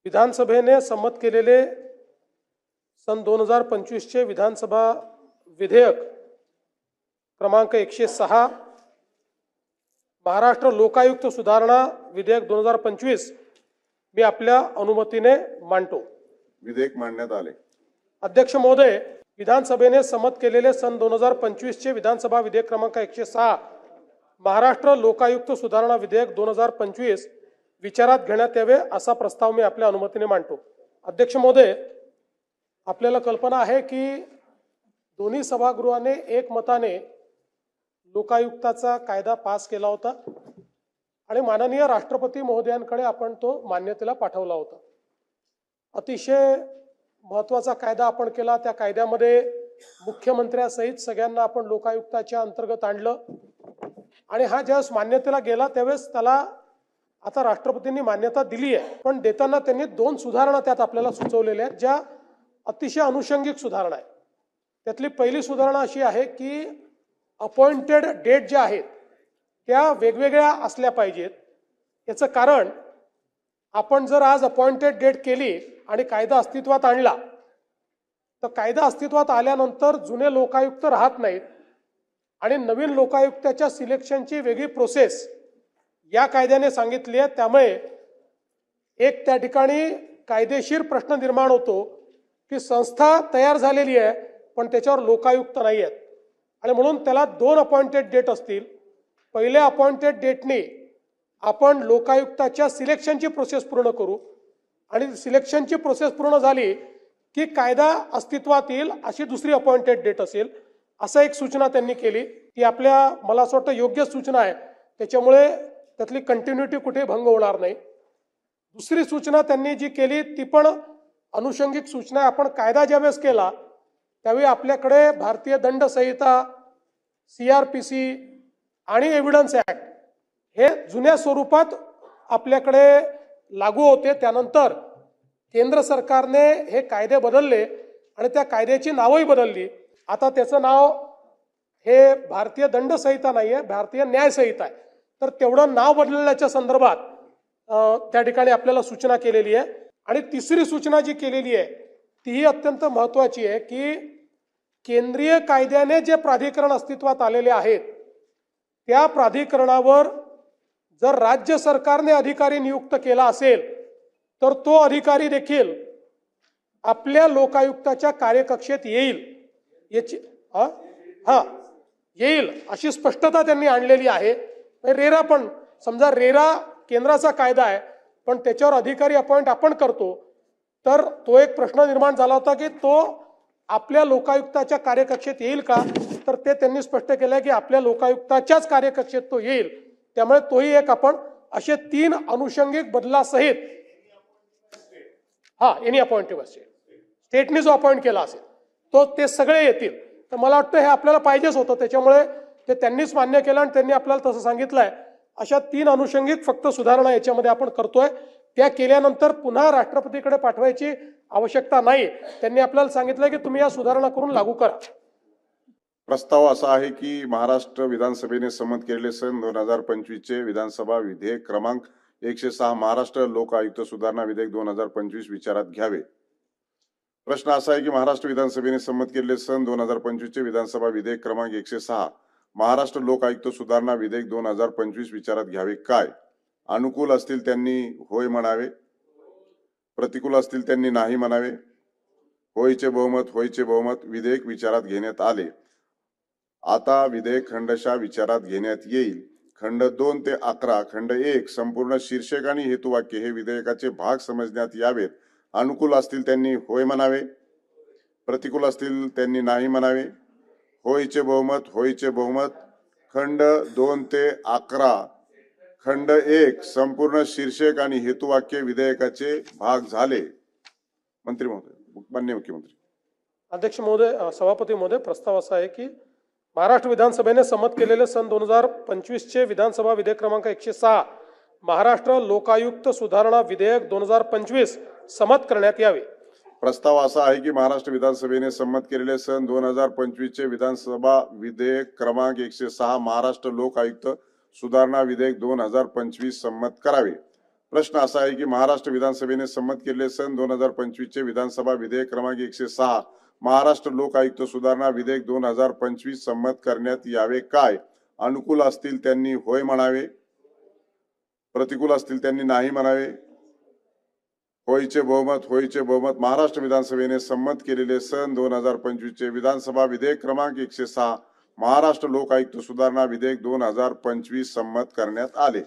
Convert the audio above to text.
विधानसभेने संमत केलेले सन 2025 चे विधानसभा विधेयक क्रमांक 106 महाराष्ट्र लोकायुक्त सुधारणा विधेयक 2025 मी आपल्या अनुमतीने मांडतो। विधेयक मांडण्यात आले। अध्यक्ष महोदय, विधानसभेने संमत केलेले सन 2025 चे विधानसभा विधेयक क्रमांक 106 महाराष्ट्र लोकायुक्त सुधारणा विधेयक 2025 विचारात घेण्यात यावे असा प्रस्ताव मी आपल्या अनुमतीने मांडतो। अध्यक्ष महोदय, आपल्याला कल्पना आहे की दोन्ही सभागृहाने एकमताने लोकायुक्ताचा कायदा पास केला होता आणि माननीय राष्ट्रपती महोदयांकडे आपण तो मान्यतेला पाठवला होता। अतिशय महत्त्वाचा कायदा आपण केला। त्या कायद्यामध्ये मुख्यमंत्र्यासहित सगळ्यांना आपण लोकायुक्ताच्या अंतर्गत आणलं आणि हा ज्यावेळेस मान्यतेला गेला त्यावेळेस त्याला आता राष्ट्रपतींनी मान्यता दिली आहे, पण देताना त्यांनी 2 सुधारणा त्यात आपल्याला सुचवलेल्या आहेत ज्या अतिशय अनुषंगिक सुधारणा आहेत। त्यातली पहिली सुधारणा अशी आहे की अपॉइंटेड डेट ज्या आहेत त्या वेगवेगळ्या असल्या पाहिजेत। याचं कारण आपण जर आज अपॉइंटेड डेट केली आणि कायदा अस्तित्वात आणला तर कायदा अस्तित्वात आल्यानंतर जुने लोकायुक्त राहत नाहीत आणि नवीन लोकायुक्ताच्या सिलेक्शनची वेगळी प्रोसेस या कायद्याने सांगितली आहे। त्यामुळे एक त्या ठिकाणी कायदेशीर प्रश्न निर्माण होतो की संस्था तयार झालेली आहे पण त्याच्यावर लोकायुक्त नाही आहेत आणि म्हणून त्याला 2 अपॉइंटेड डेट असतील। पहिल्या अपॉइंटेड डेटने आपण लोकायुक्ताच्या सिलेक्शनची प्रोसेस पूर्ण करू आणि सिलेक्शनची प्रोसेस पूर्ण झाली की कायदा अस्तित्वात येईल अशी दुसरी अपॉइंटेड डेट असेल। असं एक सूचना त्यांनी केली ती आपल्या मला असं वाटतं योग्य सूचना आहे, त्याच्यामुळे त्यातली कंटिन्युटी कुठे भंग होणार नाही। दुसरी सूचना त्यांनी जी केली ती पण अनुषंगिक सूचना आहे। आपण कायदा ज्यावेळेस केला त्यावेळी आपल्याकडे भारतीय दंड संहिता, CRPC आणि एव्हिडन्स ऍक्ट हे जुन्या स्वरूपात आपल्याकडे लागू होते। त्यानंतर केंद्र सरकारने हे कायदे बदलले आणि त्या कायद्याची नावही बदलली। आता त्याचं नाव हे भारतीय दंड संहिता नाही आहे, भारतीय न्याय संहिता आहे। तर तेवढं नाव बदलण्याच्या संदर्भात त्या ठिकाणी आपल्याला सूचना केलेली आहे। आणि तिसरी सूचना जी केलेली आहे तीही अत्यंत महत्त्वाची आहे की केंद्रीय कायद्याने जे प्राधिकरण अस्तित्वात आलेले आहेत त्या प्राधिकरणावर जर राज्य सरकारने अधिकारी नियुक्त केला असेल तर तो अधिकारी देखील आपल्या लोकायुक्ताच्या कार्यकक्षेत येईल याची येईल अशी स्पष्टता त्यांनी आणलेली आहे। रेरा पण समजा रेरा केंद्राचा कायदा आहे पण त्याच्यावर अधिकारी अपॉइंट आपण करतो तर तो एक प्रश्न निर्माण झाला होता की तो आपल्या लोकायुक्ताच्या कार्यकक्षेत येईल का, तर ते त्यांनी स्पष्ट केलं की आपल्या लोकायुक्ताच्याच कार्यकक्षेत तो येईल। त्यामुळे तोही एक आपण असे 3 अनुषंगिक बदलासहित एनी अपॉइंटेड असेल, स्टेटने जो अपॉइंट केला असेल तो ते सगळे येतील। तर मला वाटतं हे आपल्याला पाहिजेच होतं, त्याच्यामुळे ते त्यांनीच मान्य केलं आणि त्यांनी आपल्याला तसं सांगितलंय। अशा 3 अनुषंगिक फक्त सुधारणा याच्यामध्ये आपण करतोय। त्या केल्यानंतर पुन्हा राष्ट्रपतीकडे पाठवायची आवश्यकता नाही। त्यांनी आपल्याला सांगितलं की तुम्ही या सुधारणा करून लागू करा। प्रस्ताव असा आहे की महाराष्ट्र विधानसभेने संमत केलेले सन 2025 चे विधानसभा विधेयक क्रमांक 106 महाराष्ट्र लोक आयुक्त सुधारणा विधेयक 2025 विचारात घ्यावे। प्रश्न असा आहे की महाराष्ट्र विधानसभेने संमत केलेले सन 2025 चे विधानसभा विधेयक क्रमांक 106 महाराष्ट्र लोक आयुक्त सुधारणा विधेयक 2025 विचारात घ्यावे काय? अनुकूल असतील त्यांनी होय म्हणावे, प्रतिकूल असतील त्यांनी नाही म्हणावे। होयचे बहुमत विधेयक विचारात घेण्यात आले। आता विधेयक खंडशः विचारात घेण्यात येईल। खंड 2 ते 11 खंड 1 संपूर्ण शीर्षक आणि हेतुवाक्य हे विधेयकाचे भाग समजण्यात यावेत। अनुकूल असतील त्यांनी होय म्हणावे, प्रतिकूल असतील त्यांनी नाही म्हणावे। होयचे बहुमत खंड 2 ते 11 खंड 1 संपूर्ण शीर्षक आणि हेतुवाक्य विधेयकाचे भाग झाले। मंत्री महोदय, माननीय मुख्यमंत्री। अध्यक्ष महोदय, सभापती महोदय, प्रस्ताव असा आहे की महाराष्ट्र विधानसभेने संमत केलेले सन 2025 चे विधानसभा विधेयक क्रमांक 106 महाराष्ट्र लोकायुक्त सुधारणा विधेयक 2025 संमत करण्यात यावे। प्रस्ताव असा आहे की महाराष्ट्र विधानसभेने संमत केलेले सन 2025 चे विधानसभा विधेयक क्रमांक 106 महाराष्ट्र लोक आयुक्त सुधारणा विधेयक 2025 संमत करावे। प्रश्न असा आहे की महाराष्ट्र विधानसभेने संमत केलेले सन 2025 चे विधानसभा विधेयक क्रमांक 106 महाराष्ट्र लोक आयुक्त सुधारणा विधेयक 2025 संमत करण्यात यावे काय? अनुकूल असतील त्यांनी होय म्हणावे, प्रतिकूल असतील त्यांनी नाही म्हणावे. होयचे बहुमत महाराष्ट्र विधानसभेने संमत केलेले सन 2025 चे विधानसभा विधेयक क्रमांक 106 महाराष्ट्र लोक आयुक्त सुधारणा विधेयक 2025 संमत करण्यात आले.